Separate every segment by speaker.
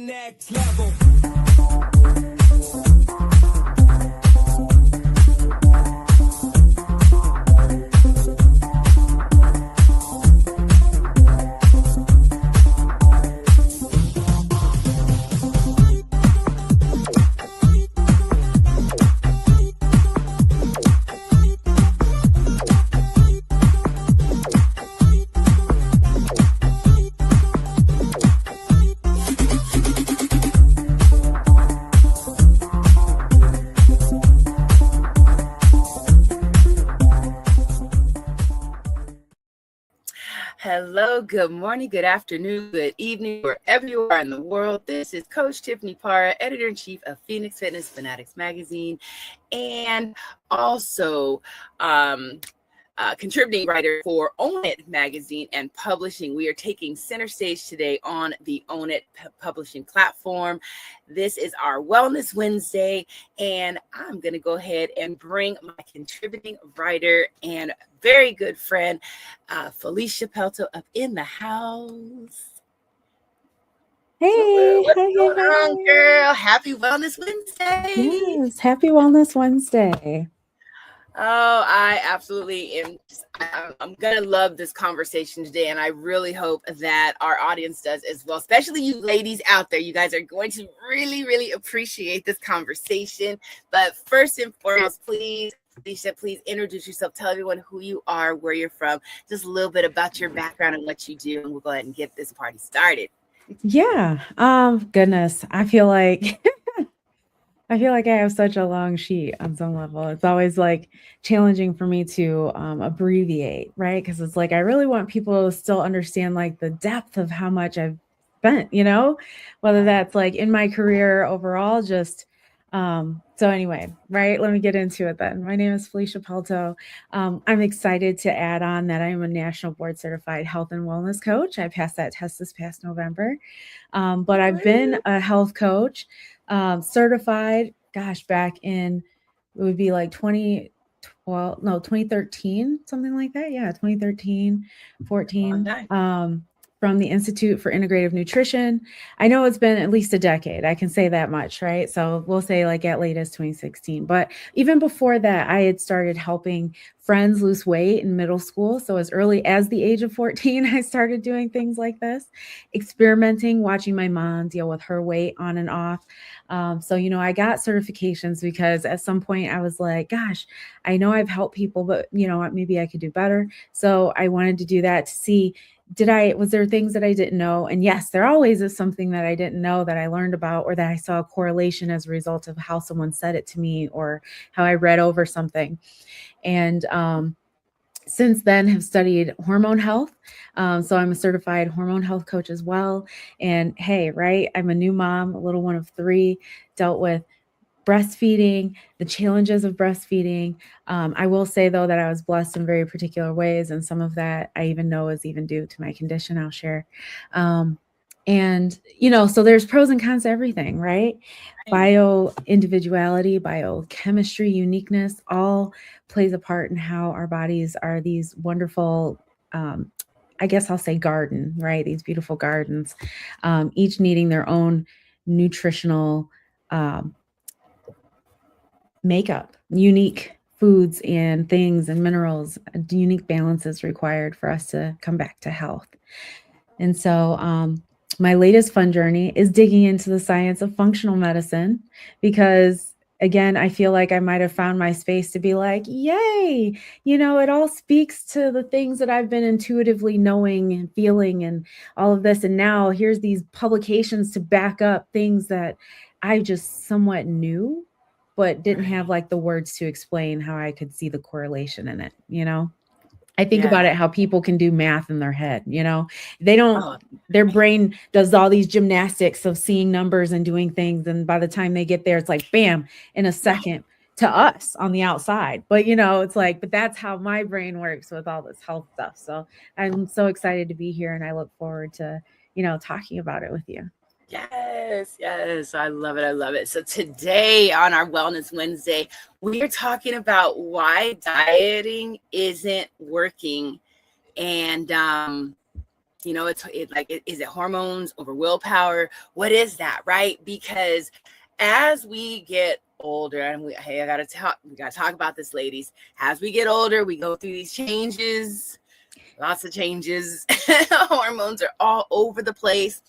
Speaker 1: next level.
Speaker 2: Hello, good morning, good afternoon, good evening, wherever you are in the world. This is Coach Tiffany Parra, Editor-in-Chief of Phoenix Fitness Fanatics magazine, and also contributing writer for Own It magazine and publishing. We are taking center stage today on the Own It publishing platform. This is our Wellness Wednesday, and I'm going to go ahead and bring my contributing writer and very good friend, Felicia Pelto, up in the house.
Speaker 3: Hey,
Speaker 2: what's going on, girl? Happy Wellness Wednesday.
Speaker 3: Yes, happy Wellness Wednesday.
Speaker 2: Oh, I absolutely am. I'm going to love this conversation today, and I really hope that our audience does as well, especially you ladies out there. You guys are going to really, really appreciate this conversation. But first and foremost, please, Felicia, please introduce yourself. Tell everyone who you are, where you're from, just a little bit about your background and what you do, and we'll go ahead and get this party started.
Speaker 3: Yeah. Goodness, I feel like I have such a long sheet on some level. It's always like challenging for me to abbreviate, right? Because it's like I really want people to still understand like the depth of how much I've spent, whether that's like in my career overall, just so anyway, right? Let me get into it then. My name is Felicia Pelto. I'm excited to add on that I am a national board certified health and wellness coach. I passed that test this past November. But I've been a health coach, certified, back in, it would be like 2013, something like that. Yeah, 2013, 14. From the Institute for Integrative Nutrition. I know it's been at least a decade. I can say that much, right? So we'll say like at latest 2016. But even before that, I had started helping friends lose weight in middle school. So as early as the age of 14, I started doing things like this, experimenting, watching my mom deal with her weight on and off. So, I got certifications because at some point I was like, gosh, I know I've helped people, but maybe I could do better. So I wanted to do that to see, was there things that I didn't know? And yes, there always is something that I didn't know that I learned about, or that I saw a correlation as a result of how someone said it to me or how I read over something. And since then have studied hormone health. So I'm a certified hormone health coach as well. And hey, right, I'm a new mom, a little one of 3, dealt with breastfeeding, the challenges of breastfeeding. I will say though that I was blessed in very particular ways. And some of that I even know is even due to my condition I'll share. And, so there's pros and cons to everything, right? Bio individuality, biochemistry, uniqueness, all plays a part in how our bodies are these wonderful, I guess I'll say garden, right? These beautiful gardens, each needing their own nutritional makeup, unique foods and things and minerals, unique balances required for us to come back to health. And so my latest fun journey is digging into the science of functional medicine because, again, I feel like I might have found my space to be like, yay, it all speaks to the things that I've been intuitively knowing and feeling and all of this. And now here's these publications to back up things that I just somewhat knew, but didn't have like the words to explain how I could see the correlation in it, I think about it, how people can do math in their head, they don't, their brain does all these gymnastics of seeing numbers and doing things. And by the time they get there, it's like, bam, in a second to us on the outside. But, it's like, but that's how my brain works with all this health stuff. So I'm so excited to be here and I look forward to, talking about it with you.
Speaker 2: Yes. I love it. So today on our Wellness Wednesday, we are talking about why dieting isn't working. And You know, is it hormones over willpower? What is that, right? Because as we get older, and we gotta talk about this, ladies. As we get older, we go through these changes, lots of changes. Hormones are all over the place.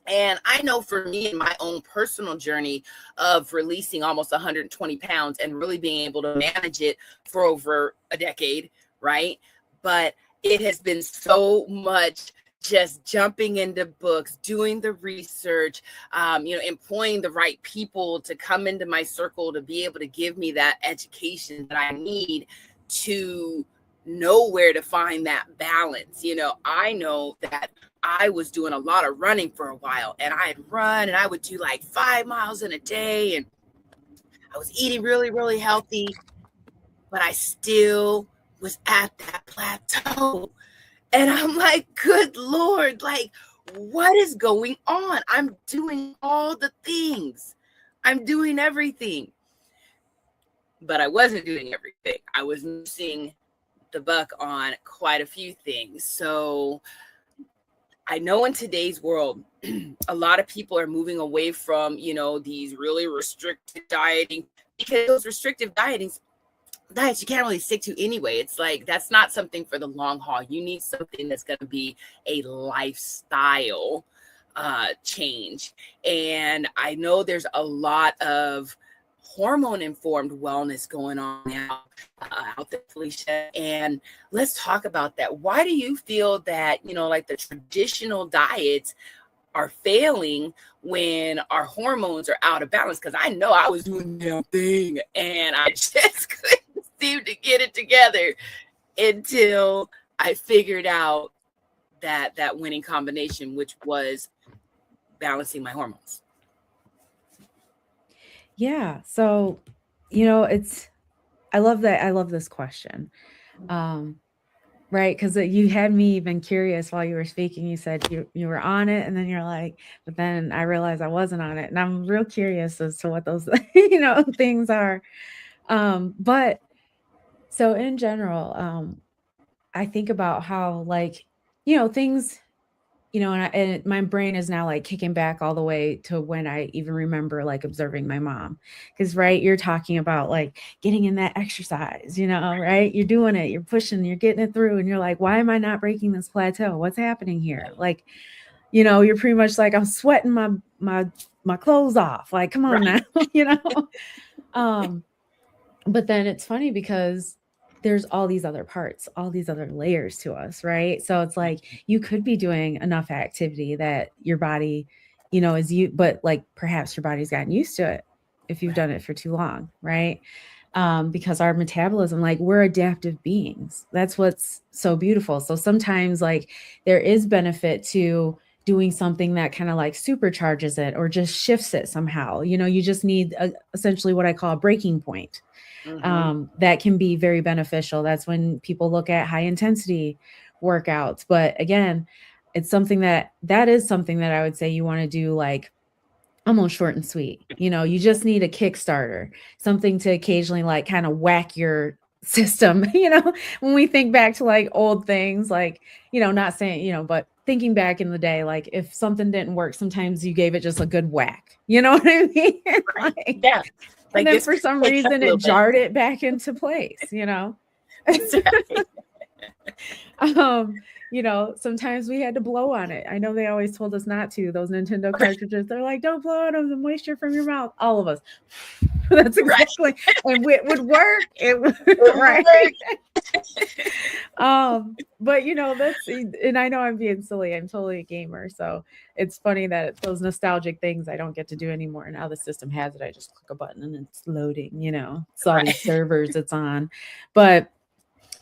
Speaker 2: And I know for me, in my own personal journey of releasing almost 120 pounds and really being able to manage it for over a decade, right? But it has been so much just jumping into books, doing the research, employing the right people to come into my circle to be able to give me that education that I need to know where to find that balance. I know that I was doing a lot of running for a while, and I'd run and I would do like 5 miles in a day, and I was eating really, really healthy, but I still was at that plateau. And I'm like, good Lord, like, what is going on? I'm doing all the things. I'm doing everything. But I wasn't doing everything. I was missing the buck on quite a few things. So I know in today's world, a lot of people are moving away from, these really restricted dieting, because those restrictive diets you can't really stick to anyway. It's like, that's not something for the long haul. You need something that's going to be a lifestyle change. And I know there's a lot of hormone informed wellness going on now out there, Felicia. And let's talk about that. Why do you feel that, like the traditional diets are failing when our hormones are out of balance? Because I know I was doing the damn thing and I just couldn't seem to get it together until I figured out that winning combination, which was balancing my hormones.
Speaker 3: Yeah. So, I love that. I love this question. Right. Because you had me even curious while you were speaking. You said you were on it, and then you're like, but then I realized I wasn't on it. And I'm real curious as to what those, things are. But so in general, I think about how, like, things, and my brain is now like kicking back all the way to when I even remember like observing my mom. Because, right, you're talking about like getting in that exercise, right? You're doing it, you're pushing, you're getting it through, and you're like, why am I not breaking this plateau? What's happening here? Like, you're pretty much like, I'm sweating my clothes off. Like, come on now, But then it's funny because there's all these other parts, all these other layers to us, right? So it's like you could be doing enough activity that your body, but like perhaps your body's gotten used to it if you've done it for too long, right? Because our metabolism, like, we're adaptive beings. That's what's so beautiful. So sometimes, like, there is benefit to doing something that kind of like supercharges it or just shifts it somehow. You just need essentially what I call a breaking point. That can be very beneficial. That's when people look at high intensity workouts. But again, it's something that is something that I would say you want to do like almost short and sweet. You just need a Kickstarter, something to occasionally like kind of whack your system, when we think back to like old things, like, not saying, but thinking back in the day, like if something didn't work, sometimes you gave it just a good whack. You know what I mean?
Speaker 2: Right. Yeah.
Speaker 3: And then for some reason it jarred it back into place,
Speaker 2: That's right.
Speaker 3: Sometimes we had to blow on it. I know they always told us not to, those Nintendo cartridges. They're like, don't blow on the moisture from your mouth. All of us. That's exactly. Right. And it would work. It would, right. But that's, and I know I'm being silly. I'm totally a gamer. So it's funny that it's those nostalgic things I don't get to do anymore. Now the system has it. I just click a button and it's loading, it's all these servers it's on. But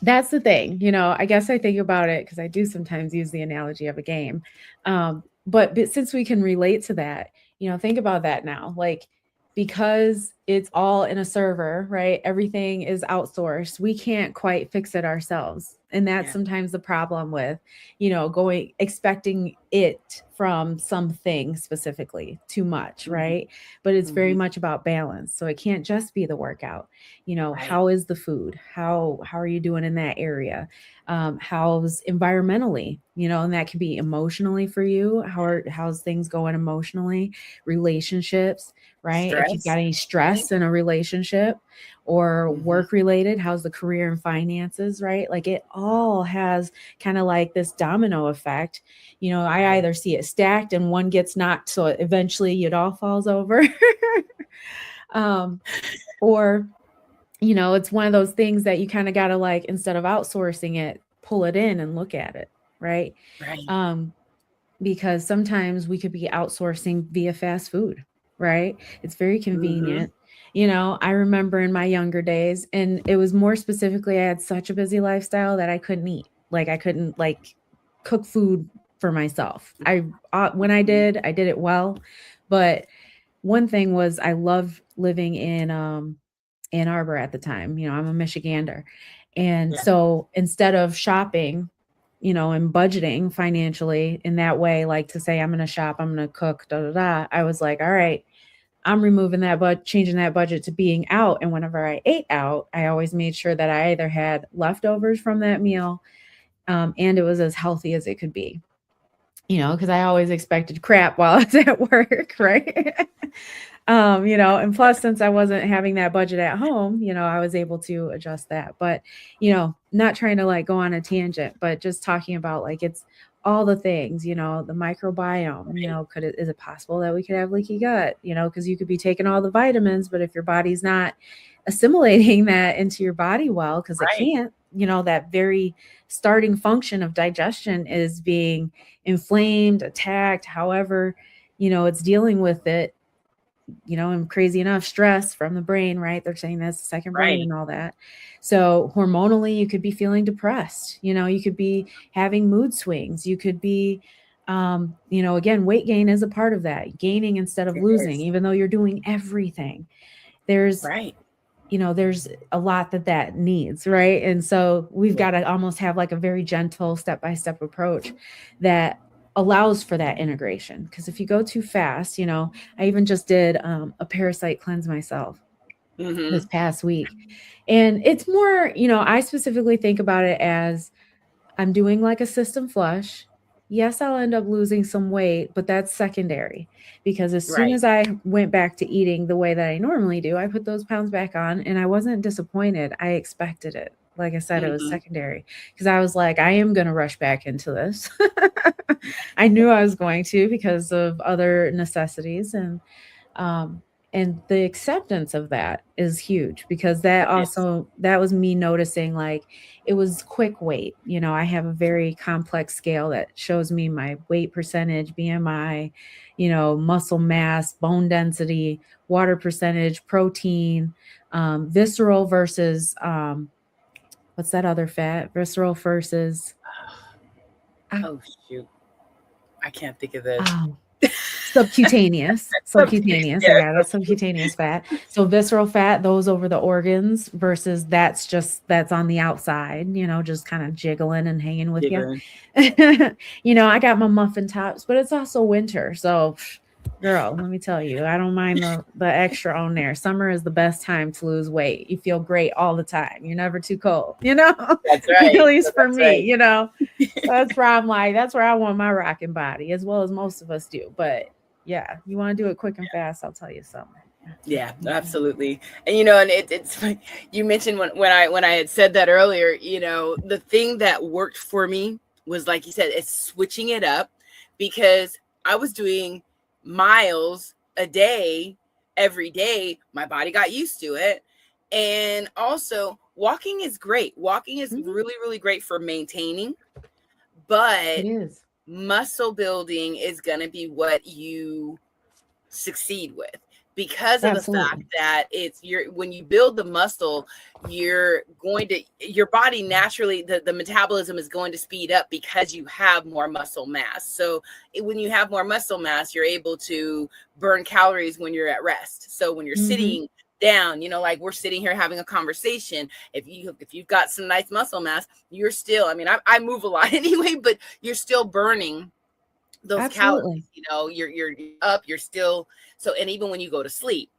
Speaker 3: that's the thing, I guess I think about it because I do sometimes use the analogy of a game. But since we can relate to that, think about that now, like, because it's all in a server, right? Everything is outsourced. We can't quite fix it ourselves. And that's sometimes the problem with, expecting it from something specifically too much, right? But it's very much about balance. So it can't just be the workout.
Speaker 2: Right.
Speaker 3: How is the food? How are you doing in that area? How's environmentally, and that can be emotionally for you. How's things going emotionally, relationships, right? If you've got any stress in a relationship or work related, how's the career and finances, right? Like it all has kind of like this domino effect. I either see it stacked and one gets knocked, so eventually it all falls over. Or, it's one of those things that you kind of got to like, instead of outsourcing it, pull it in and look at it. Right. Because sometimes we could be outsourcing via fast food, right? It's very convenient. I remember in my younger days, and it was more specifically, I had such a busy lifestyle that I couldn't eat. Like I couldn't like cook food for myself. When I did it well. But one thing was I loved living in Ann Arbor at the time. I'm a Michigander. And so instead of shopping, and budgeting financially in that way, like to say, I'm going to shop, I'm going to cook, I was like, all right, I'm removing that, changing that budget to being out. And whenever I ate out, I always made sure that I either had leftovers from that meal, and it was as healthy as it could be, because I always expected crap while I was at work. Right. And plus, since I wasn't having that budget at home, I was able to adjust that. But, not trying to like go on a tangent, but just talking about like, it's all the things, the microbiome, is it possible that we could have leaky gut, because you could be taking all the vitamins, but if your body's not assimilating that into your body well, because it can't, that very starting function of digestion is being inflamed, attacked, however, it's dealing with it. And crazy enough, stress from the brain, right? They're saying that's the second brain and all that. So hormonally, you could be feeling depressed. You could be having mood swings. You could be, again, weight gain is a part of that. Gaining instead of losing, even though you're doing everything. There's there's a lot that needs, right? And so we've got to almost have like a very gentle step-by-step approach that allows for that integration. Because if you go too fast, I even just did a parasite cleanse myself this past week. And it's more, I specifically think about it as I'm doing like a system flush. Yes, I'll end up losing some weight, but that's secondary because as soon as I went back to eating the way that I normally do, I put those pounds back on and I wasn't disappointed. I expected it. Like I said, it was secondary because I was like, I am going to rush back into this. I knew I was going to because of other necessities and the acceptance of that is huge because that was me noticing like it was quick weight. I have a very complex scale that shows me my weight percentage, BMI, muscle mass, bone density, water percentage, protein, visceral versus, what's that other fat? Visceral versus.
Speaker 2: Oh, shoot. I can't think of it.
Speaker 3: Subcutaneous. I got it. Subcutaneous fat. So visceral fat, those over the organs versus that's on the outside, just kind of jiggling and hanging with you. I got my muffin tops, but it's also winter. So girl, let me tell you, I don't mind the extra on there. Summer is the best time to lose weight. You feel great all the time. You're never too cold,
Speaker 2: That's right.
Speaker 3: At least for me, That's where I'm like, that's where I want my rocking body as well as most of us do. But yeah, you want to do it quick and fast, I'll tell you something.
Speaker 2: Yeah, absolutely. And and it's you mentioned when I had said that earlier, the thing that worked for me was, like you said, it's switching it up because I was doing miles a day every day. My body got used to it. And also walking is great. Walking is really, really great for maintaining, but
Speaker 3: it is.
Speaker 2: Muscle building is going to be what you succeed with because of the fact that when you build the muscle, your body naturally, the metabolism is going to speed up because you have more muscle mass. So when you have more muscle mass, you're able to burn calories when you're at rest. So when you're sitting down, like we're sitting here having a conversation, if you've got some nice muscle mass, you're still, I move a lot anyway, but you're still burning those
Speaker 3: Absolutely.
Speaker 2: calories. You're up, you're still so, and even when you go to sleep,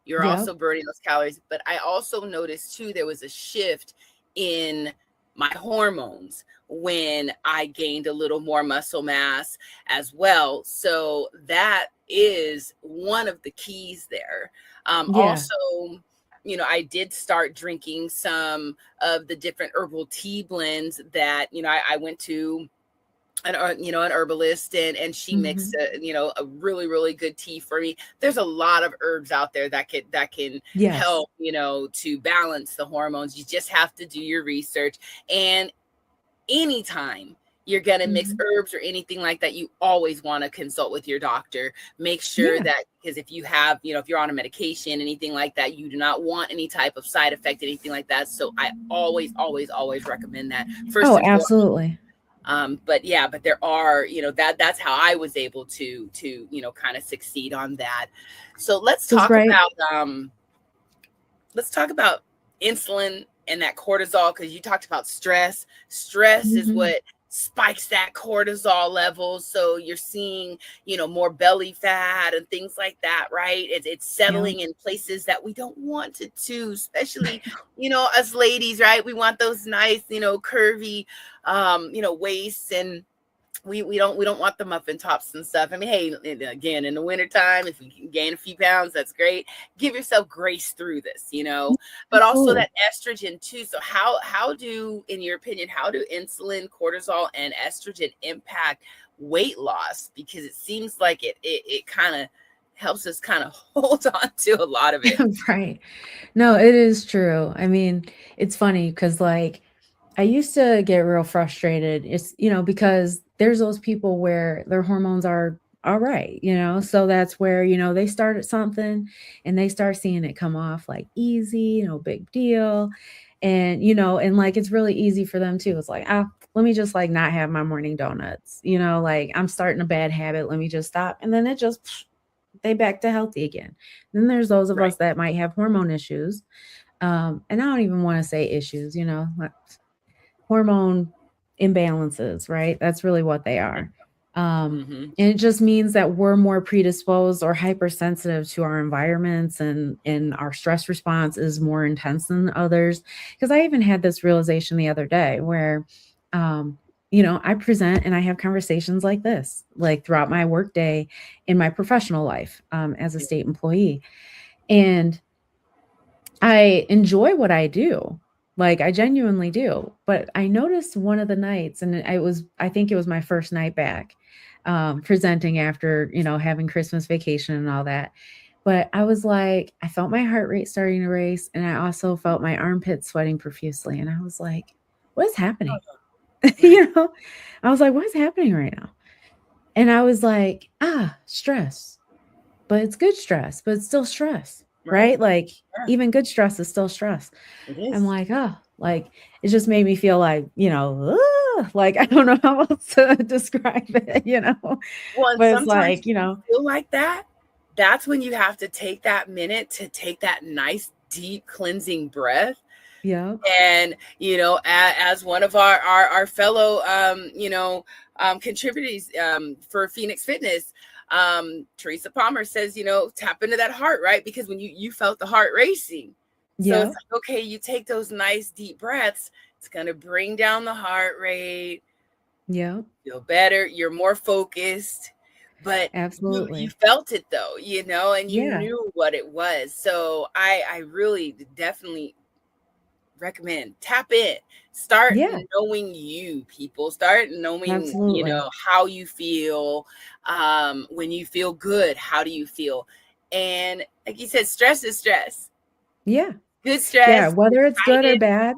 Speaker 2: you're
Speaker 3: Yep.
Speaker 2: also burning those calories. But I also noticed too, there was a shift in my hormones when I gained a little more muscle mass as well. So that is one of the keys there.
Speaker 3: Yeah.
Speaker 2: Also, I did start drinking some of the different herbal tea blends that, I went to an herbalist, and she makes
Speaker 3: Hmm.
Speaker 2: a really, really good tea for me. There's a lot of herbs out there that can
Speaker 3: Yes.
Speaker 2: help, to balance the hormones. You just have to do your research. And anytime you're going to mix
Speaker 3: Hmm.
Speaker 2: herbs or anything like that, you always want to consult with your doctor. Make sure
Speaker 3: Yeah.
Speaker 2: that, because if you have, if you're on a medication, anything like that, you do not want any type of side effect, anything like that. So I always, always, always recommend that first
Speaker 3: Oh,
Speaker 2: and foremost.
Speaker 3: absolutely.
Speaker 2: But there are, that's how I was able to kind of succeed on that. So
Speaker 3: Because right.
Speaker 2: let's talk about insulin and that cortisol, because you talked about stress is
Speaker 3: Hmm.
Speaker 2: what spikes that cortisol level. So you're seeing, more belly fat and things like that, right? It's
Speaker 3: Yeah.
Speaker 2: settling in places that we don't want it to, especially, us ladies, right? We want those nice, curvy, waists, and we don't want the muffin tops and stuff. I mean, hey, again, in the wintertime, if you can gain a few pounds, that's great. Give yourself grace through this, but also
Speaker 3: Absolutely.
Speaker 2: that estrogen too. So how do, in your opinion, how do insulin, cortisol, and estrogen impact weight loss? Because it seems like it kind of helps us kind of hold on to a lot of it.
Speaker 3: Right. No, it is true. I mean, it's funny because like I used to get real frustrated. It's, because there's those people where their hormones are all right, so that's where, they start at something and they start seeing it come off like easy, no big deal. And, and like it's really easy for them too. It's like, let me just like not have my morning donuts, like I'm starting a bad habit. Let me just stop. And then it just, they back to healthy again. Then there's those of
Speaker 2: Right.
Speaker 3: us that might have hormone issues. And I don't even want to say issues, like hormone imbalances, right? That's really what they are.
Speaker 2: Mm-hmm.
Speaker 3: And it just means that we're more predisposed or hypersensitive to our environments, and our stress response is more intense than others. Because I even had this realization the other day where, I present and I have conversations like this, like throughout my workday in my professional life as a state employee. And I enjoy what I do. Like I genuinely do. But I noticed one of the nights, and I think it was my first night back, presenting after, having Christmas vacation and all that. But I was like, I felt my heart rate starting to race, and I also felt my armpits sweating profusely. And I was like, what is happening?
Speaker 2: Right.
Speaker 3: I was like, what is happening right now? And I was like, stress, but it's good stress, but it's still stress,
Speaker 2: Right.
Speaker 3: right? Like
Speaker 2: Yeah,
Speaker 3: even good stress is still stress.
Speaker 2: it
Speaker 3: I'm
Speaker 2: is.
Speaker 3: like, like it just made me feel like, like I don't know how else to describe it.
Speaker 2: Well, and
Speaker 3: But it's
Speaker 2: sometimes
Speaker 3: like,
Speaker 2: when you feel like that, that's when you have to take that minute to take that nice, deep, cleansing breath.
Speaker 3: yeah,
Speaker 2: And, as one of our fellow, contributors for Phoenix Fitness, Teresa Palmer says, tap into that heart, right? Because when you felt the heart racing. So it's
Speaker 3: yeah,
Speaker 2: like, okay, you take those nice, deep breaths. It's going to bring down the heart rate,
Speaker 3: yeah,
Speaker 2: feel better, you're more focused, but you
Speaker 3: absolutely.
Speaker 2: felt it though, and you
Speaker 3: Yeah,
Speaker 2: knew what it was. So I really definitely recommend tap in, start
Speaker 3: yeah,
Speaker 2: knowing you, people, start knowing,
Speaker 3: absolutely.
Speaker 2: how you feel. When you feel good, how do you feel? And like you said, stress is stress.
Speaker 3: Yeah.
Speaker 2: Good
Speaker 3: Yeah.
Speaker 2: stress,
Speaker 3: Whether it's good or
Speaker 2: excited.
Speaker 3: bad.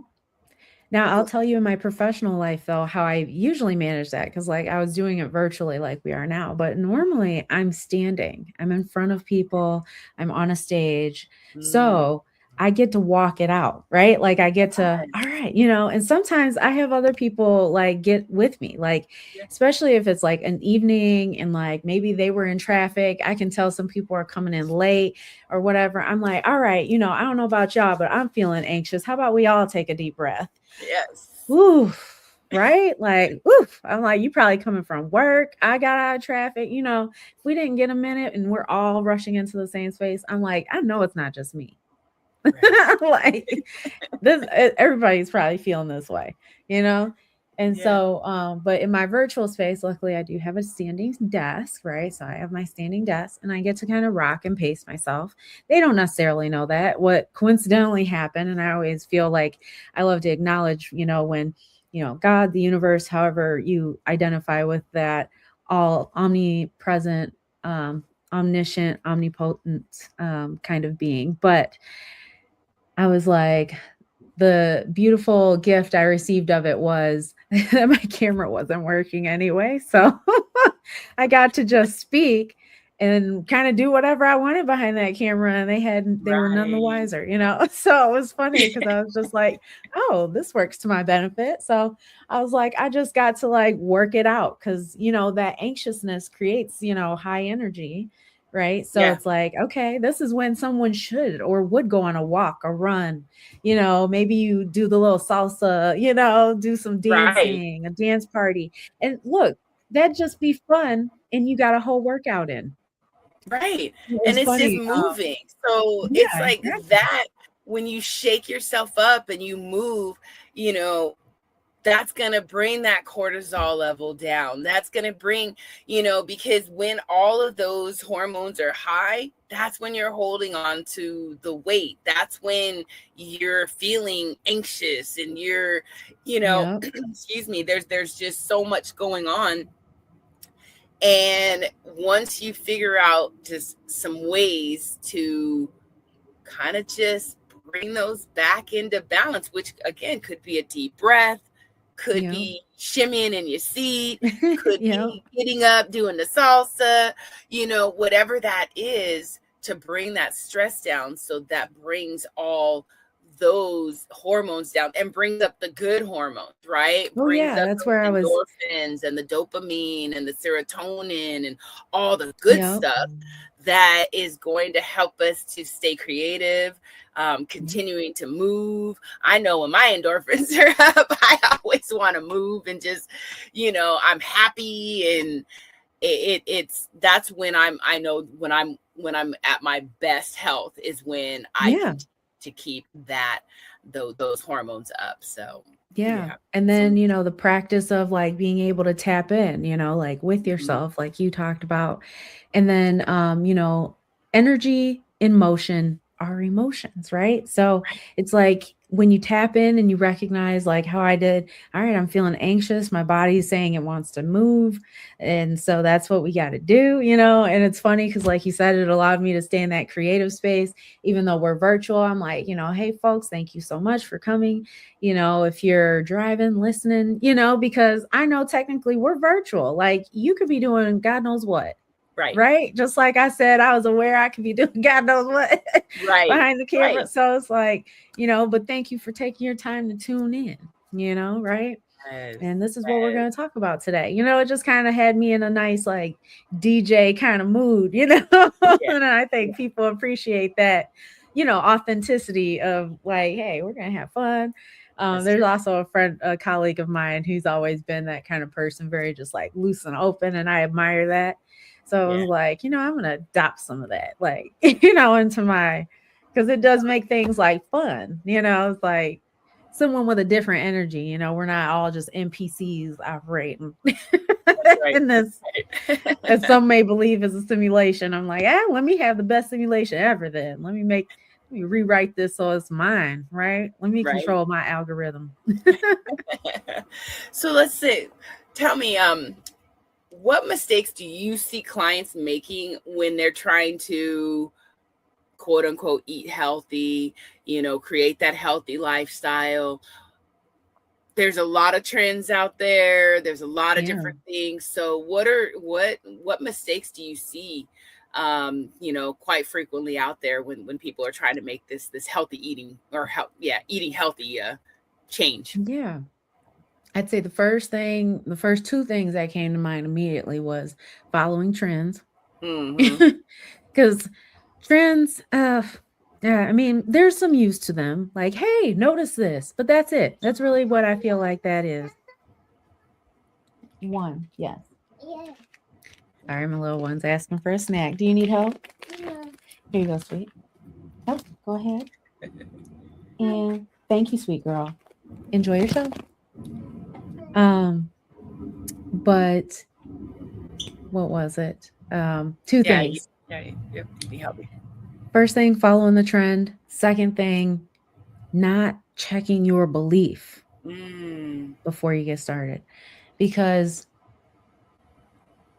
Speaker 3: Now, I'll tell you in my professional life, though, how I usually manage that because, like, I was doing it virtually like we are now. But normally I'm standing, I'm in front of people, I'm on a stage.
Speaker 2: Mm,
Speaker 3: So I get to walk it out, right? Like, I get to, all
Speaker 2: yes,
Speaker 3: right, and sometimes I have other people like get with me, like,
Speaker 2: yes,
Speaker 3: especially if it's like an evening and like maybe they were in traffic. I can tell some people are coming in late or whatever. I'm like, all right, I don't know about y'all, but I'm feeling anxious. How about we all take a deep breath?
Speaker 2: yes.
Speaker 3: Ooh. right? Like, oof, I'm like, you probably coming from work. I got out of traffic. If we didn't get a minute and we're all rushing into the same space, I'm like, I know it's not just me.
Speaker 2: Right.
Speaker 3: Like this, everybody's probably feeling this way, you know? And
Speaker 2: Yeah.
Speaker 3: so, but in my virtual space, luckily I do have a standing desk, right? So I have my standing desk and I get to kind of rock and pace myself. They don't necessarily know that. What coincidentally happened, and I always feel like I love to acknowledge, when, God, the universe, however you identify with that, all omnipresent, omniscient, omnipotent kind of being. But I was like, the beautiful gift I received of it was that my camera wasn't working anyway. So I got to just speak and kind of do whatever I wanted behind that camera. And they were none the
Speaker 2: Right.
Speaker 3: wiser. So it was funny because I was just like, oh, this works to my benefit. So I was like, I just got to like work it out because, that anxiousness creates, high energy. Right. So
Speaker 2: Yeah.
Speaker 3: it's like, okay, this is when someone should or would go on a walk or run. Maybe you do the little salsa, do some
Speaker 2: Right.
Speaker 3: dancing, a dance party. And look, that'd just be fun. And you got a whole workout in.
Speaker 2: Right.
Speaker 3: It
Speaker 2: And
Speaker 3: was
Speaker 2: it's just
Speaker 3: funny.
Speaker 2: moving. So it's
Speaker 3: Yeah,
Speaker 2: like
Speaker 3: exactly.
Speaker 2: that when you shake yourself up and you move, you know, that's going to bring that cortisol level down. That's going to bring, because when all of those hormones are high, that's when you're holding on to the weight. That's when you're feeling anxious and you're,
Speaker 3: Yep.
Speaker 2: excuse me, there's just so much going on. And once you figure out just some ways to kind of just bring those back into balance, which again could be a deep breath, could
Speaker 3: Yep.
Speaker 2: be shimmying in your seat, could
Speaker 3: Yep.
Speaker 2: be getting up, doing the salsa, whatever that is to bring that stress down. So that brings all those hormones down and brings up the good hormones, right?
Speaker 3: Oh
Speaker 2: Brings
Speaker 3: yeah,
Speaker 2: up
Speaker 3: that's
Speaker 2: those
Speaker 3: where I was.
Speaker 2: endorphins and the dopamine and the serotonin and all the good
Speaker 3: Yep.
Speaker 2: stuff that is going to help us to stay creative, continuing to move. I know when my endorphins are up, I always want to move and just, I'm happy, and it's that's when I know when I'm at my best health is when I
Speaker 3: Yeah.
Speaker 2: can to keep those hormones up. So
Speaker 3: Yeah.
Speaker 2: yeah.
Speaker 3: And
Speaker 2: So
Speaker 3: then, the practice of like being able to tap in, like with
Speaker 2: mhm.
Speaker 3: yourself, like you talked about. And then, energy in motion are emotions, right? So it's like when you tap in and you recognize like how I did, all right, I'm feeling anxious. My body's saying it wants to move. And so that's what we got to do, and it's funny because like you said, it allowed me to stay in that creative space, even though we're virtual. I'm like, hey folks, thank you so much for coming. If you're driving, listening, because I know technically we're virtual. Like you could be doing God knows what,
Speaker 2: Right.
Speaker 3: right? Just like I said, I was aware I could be doing God knows what
Speaker 2: Right.
Speaker 3: behind the camera.
Speaker 2: Right.
Speaker 3: So it's like, but thank you for taking your time to tune in, right?
Speaker 2: Yes.
Speaker 3: And this is what we're going to talk about today. It just kind of had me in a nice, like, DJ kind of mood,
Speaker 2: Yeah.
Speaker 3: and I think people appreciate that, authenticity of like, hey, we're going to have fun. There's
Speaker 2: True.
Speaker 3: also a colleague of mine who's always been that kind of person, very just like loose and open. And I admire that. So I was like, I'm going to adopt some of that, like, into my, because it does make things like fun, it's like, someone with a different energy. We're not all just NPCs operating
Speaker 2: Right.
Speaker 3: in this, as some may believe, is a simulation. I'm like, let me have the best simulation ever. Then let me rewrite this so it's mine. Right? Let me
Speaker 2: Right.
Speaker 3: control my algorithm.
Speaker 2: So let's say, tell me, what mistakes do you see clients making when they're trying to quote unquote eat healthy, create that healthy lifestyle? There's a lot of trends out there. There's a lot of
Speaker 3: Yeah.
Speaker 2: different things. So what mistakes do you see, quite frequently out there when people are trying to make this healthy eating or eating healthy change?
Speaker 3: Yeah. I'd say the first two things that came to mind immediately was following trends.
Speaker 2: Mm-hmm.
Speaker 3: Because trends, yeah, I mean, there's some use to them. Like, hey, notice this, but that's it. That's really what I feel like that is. One, yes. Sorry, my little one's asking for a snack. Do you need help? No. Here you go, sweet. Oh, go ahead. And thank you, sweet girl. Enjoy yourself. But what was it? Two things. First thing, following the trend. Second thing, not checking your belief before you get started. Because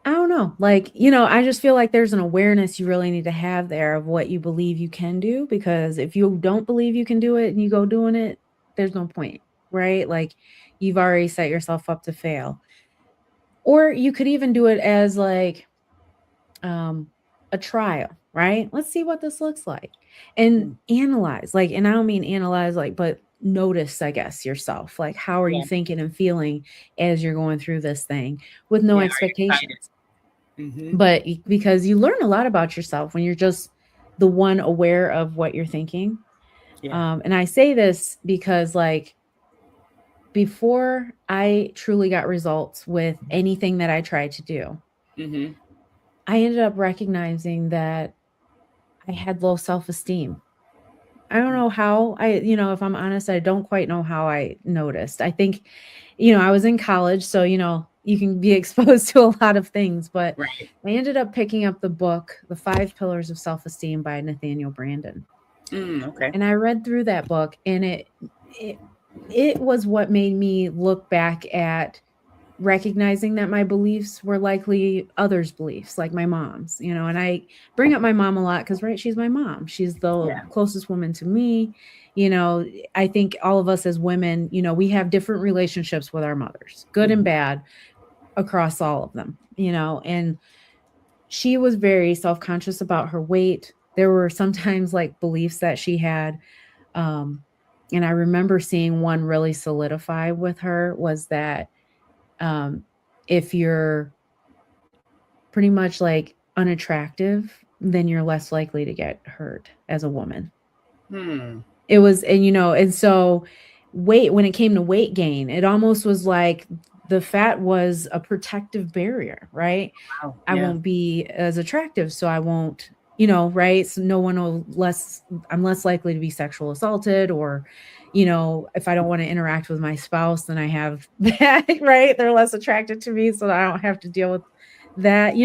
Speaker 3: I don't know, like, I just feel like there's an awareness you really need to have there of what you believe you can do. Because if you don't believe you can do it and you go doing it, there's no point, right? Like, you've already set yourself up to fail. Or you could even do it as like a trial, right? Let's see what this looks like and analyze, like, and I don't mean analyze, like, but notice, I guess, yourself. Like, how are you thinking and feeling as you're going through this thing with no expectations? But because you learn a lot about yourself when you're just the one aware of what you're thinking. And I say this because, like, before I truly got results with anything that I tried to do, I ended up recognizing that I had low self-esteem. I don't know how if I'm honest, I don't quite know how I noticed. I think, I was in college, so, you can be exposed to a lot of things, but I ended up picking up the book, The 5 Pillars of Self-Esteem by Nathaniel Branden.
Speaker 2: Okay.
Speaker 3: And I read through that book, and it was what made me look back at recognizing that my beliefs were likely others' beliefs, like my mom's, and I bring up my mom a lot because, right, she's my mom. She's the closest woman to me. I think all of us as women, we have different relationships with our mothers, good and bad, across all of them, and she was very self-conscious about her weight. There were sometimes like beliefs that she had. And I remember seeing one really solidify with her was that if you're pretty much like unattractive, then you're less likely to get hurt as a woman. It was, and so when it came to weight gain, it almost was like the fat was a protective barrier, right?
Speaker 2: Wow.
Speaker 3: I won't be as attractive, so I won't, right? So I'm less likely to be sexual assaulted, or, if I don't want to interact with my spouse, then I have that, right? They're less attracted to me, so I don't have to deal with that,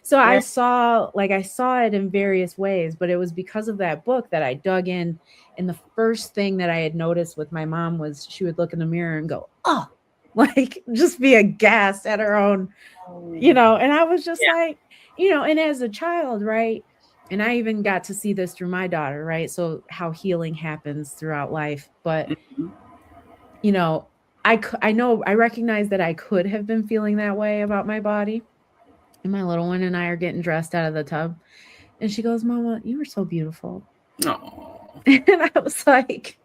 Speaker 3: so I saw it in various ways, but it was because of that book that I dug in. And the first thing that I had noticed with my mom was she would look in the mirror and go, oh, like, just be aghast at her own, and I was just like, and as a child, right? And I even got to see this through my daughter, right? So how healing happens throughout life. But, I recognize that I could have been feeling that way about my body. And my little one and I are getting dressed out of the tub. And she goes, Mama, you were so beautiful.
Speaker 2: Oh.
Speaker 3: And I was like,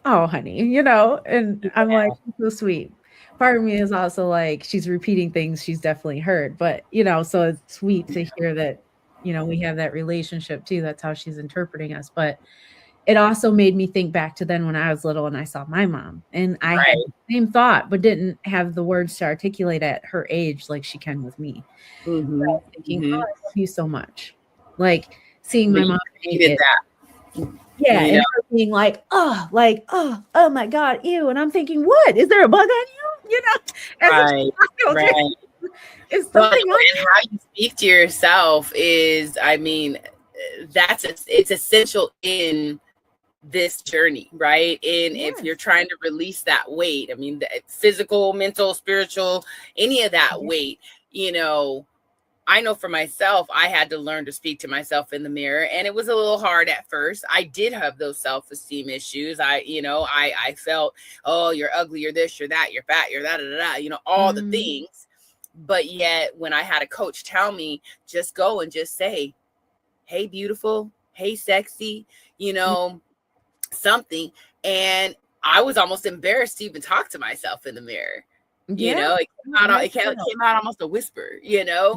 Speaker 3: oh, honey, and I'm like, so sweet. Part of me is also like, she's repeating things she's definitely heard. But, so it's sweet to hear that, we have that relationship too. That's how she's interpreting us. But it also made me think back to then when I was little and I saw my mom, and I had the same thought, but didn't have the words to articulate at her age like she can with me. So I was thinking, oh, I love you so much. Like seeing my mom needed that. Yeah. And her being like, oh my God, ew. And I'm thinking, what? Is there a bug on you?
Speaker 2: Right.
Speaker 3: It's something
Speaker 2: and how you speak to yourself is, it's essential in this journey, right? And if you're trying to release that weight, physical, mental, spiritual, any of that weight, I know for myself, I had to learn to speak to myself in the mirror, and it was a little hard at first. I did have those self-esteem issues. I felt, oh, you're ugly, you're this, you're that, you're fat, you're that, all the things. But yet when I had a coach tell me, just go and just say, hey, beautiful, hey, sexy, something. And I was almost embarrassed to even talk to myself in the mirror. It came out almost a whisper,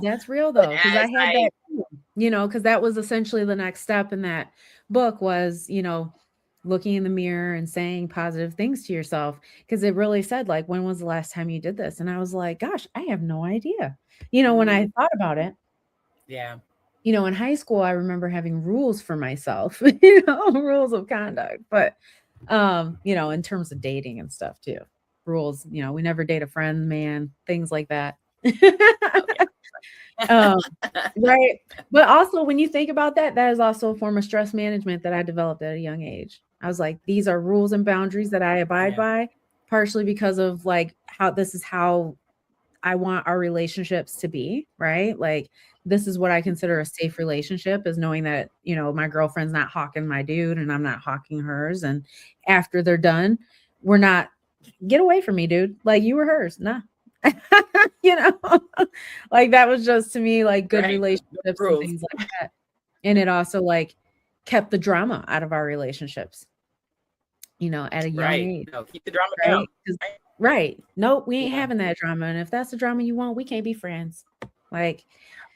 Speaker 3: That's real though, because I had that, because that was essentially the next step in that book was, looking in the mirror and saying positive things to yourself. Because it really said, like, when was the last time you did this? And I was like, gosh, I have no idea. When I thought about it,
Speaker 2: Yeah.
Speaker 3: in high school, I remember having rules for myself, rules of conduct. But, in terms of dating and stuff too, rules, we never date a friend, man, things like that.
Speaker 2: Oh, yeah.
Speaker 3: Um, right. But also, when you think about that, that is also a form of stress management that I developed at a young age. I was like, these are rules and boundaries that I abide by, partially because of like how this is how I want our relationships to be, right? Like, this is what I consider a safe relationship, is knowing that, my girlfriend's not hawking my dude and I'm not hawking hers. And after they're done, we're not, get away from me, dude. Like, you were hers. Nah. you know, like, that was just, to me, like, good relationships and things like that. And it also, like, kept the drama out of our relationships, at a young age.
Speaker 2: No, keep the drama down.
Speaker 3: Right. Nope, we ain't having that drama. And if that's the drama you want, we can't be friends. Like,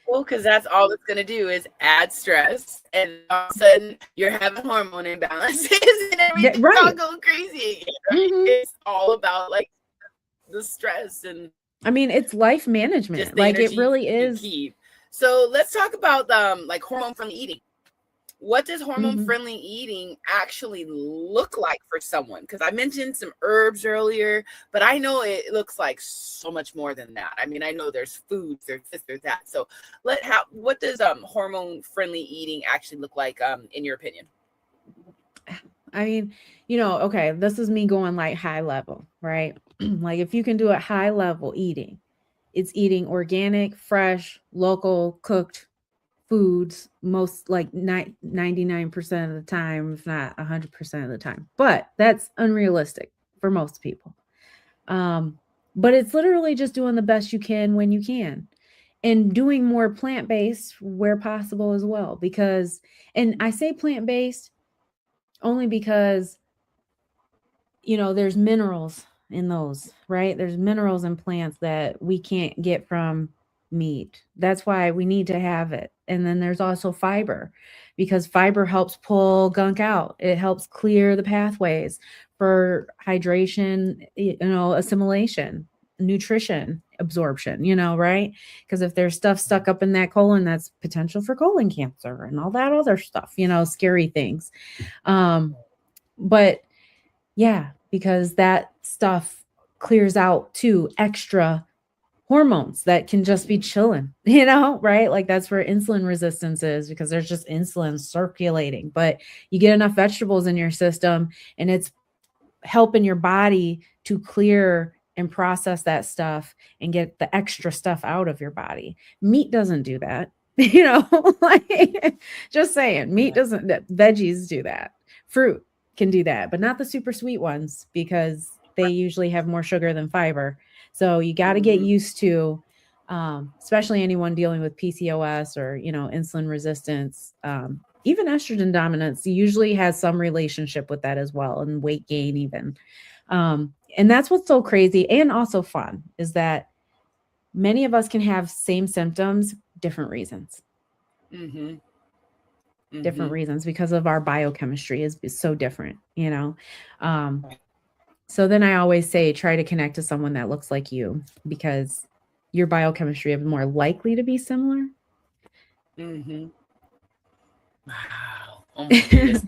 Speaker 2: well, because that's all it's going to do is add stress. And all of a sudden, you're having hormone imbalances and everything's all going crazy. Right? Mm-hmm. It's all about, like, the stress. And
Speaker 3: I mean, it's life management. Like, it really is.
Speaker 2: So let's talk about like hormone-friendly eating. What does hormone-friendly eating actually look like for someone? Because I mentioned some herbs earlier, but I know it looks like so much more than that. I mean, I know there's foods, there's this, there's that. So what does hormone-friendly eating actually look like in your opinion?
Speaker 3: I mean, okay, this is me going like high level, right? Like, if you can do it high level eating, it's eating organic, fresh, local, cooked foods, most, like, 99% of the time, if not 100% of the time. But that's unrealistic for most people. But it's literally just doing the best you can when you can, and doing more plant-based where possible as well. Because, and I say plant-based only because, there's minerals in those, right? There's minerals in plants that we can't get from meat. That's why we need to have it. And then there's also fiber, because fiber helps pull gunk out. It helps clear the pathways for hydration, assimilation, nutrition, absorption, right? Because if there's stuff stuck up in that colon, that's potential for colon cancer and all that other stuff, scary things. But yeah, because that stuff clears out too extra hormones that can just be chilling, right? Like, that's where insulin resistance is, because there's just insulin circulating. But you get enough vegetables in your system, and it's helping your body to clear and process that stuff and get the extra stuff out of your body. Meat doesn't do that, like, just saying, meat doesn't, veggies do that. Fruit can do that, but not the super sweet ones, because they usually have more sugar than fiber. So you got to get used to, especially anyone dealing with PCOS or, insulin resistance, even estrogen dominance usually has some relationship with that as well, and weight gain even. And that's what's so crazy and also fun, is that many of us can have same symptoms, different reasons. Different reasons, because of our biochemistry is so different, So then I always say, try to connect to someone that looks like you, because your biochemistry is more likely to be similar.
Speaker 2: Wow. Oh my goodness.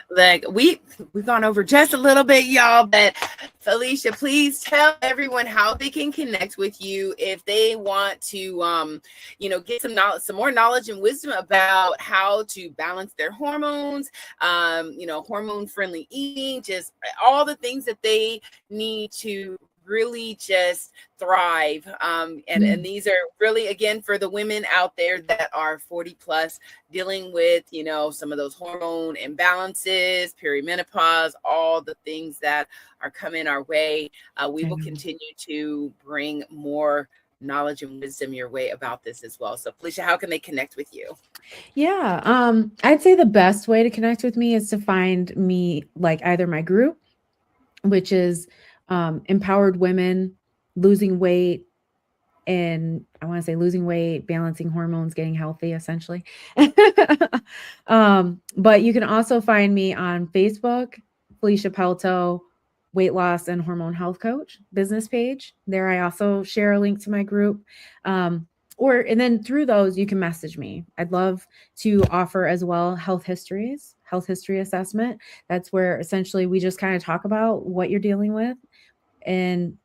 Speaker 2: Like, we've gone over just a little bit, y'all, but Felicia, please tell everyone how they can connect with you if they want to, get some knowledge, some more knowledge and wisdom about how to balance their hormones, hormone-friendly eating, just all the things that they need to really just thrive. And these are really, again, for the women out there that are 40 plus, dealing with, some of those hormone imbalances, perimenopause, all the things that are coming our way. We will continue to bring more knowledge and wisdom your way about this as well. So Felicia, how can they connect with you?
Speaker 3: Yeah. I'd say the best way to connect with me is to find me, like, either my group, which is Empowered Women Losing Weight in, I want to say, losing weight, balancing hormones, getting healthy, essentially. But you can also find me on Facebook, Felicia Pelto, weight loss and hormone health coach business page. There I also share a link to my group. And then through those, you can message me. I'd love to offer as well health history assessment. That's where essentially we just kind of talk about what you're dealing with and,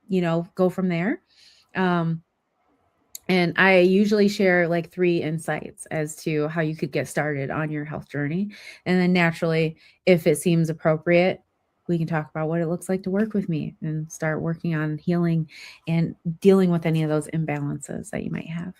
Speaker 3: go from there. And I usually share like 3 insights as to how you could get started on your health journey. And then naturally, if it seems appropriate, we can talk about what it looks like to work with me and start working on healing and dealing with any of those imbalances that you might have.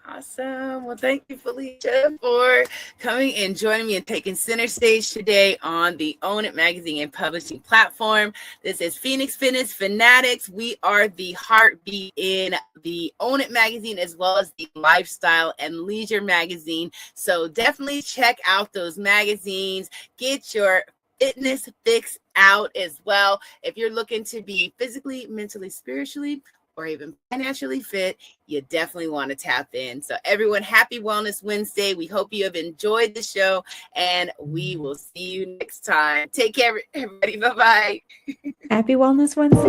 Speaker 2: Awesome. Well, thank you, Felicia, for coming and joining me and taking center stage today on the Own It Magazine and Publishing platform. This is Phoenix Fitness Fanatics. We are the heartbeat in the Own It Magazine as well as the Lifestyle and Leisure Magazine. So definitely check out those magazines. Get your fitness fix out as well. If you're looking to be physically, mentally, spiritually, or even financially fit, you definitely want to tap in. So everyone, happy Wellness Wednesday. We hope you have enjoyed the show, and we will see you next time. Take care, everybody. Bye-bye.
Speaker 3: Happy Wellness Wednesday.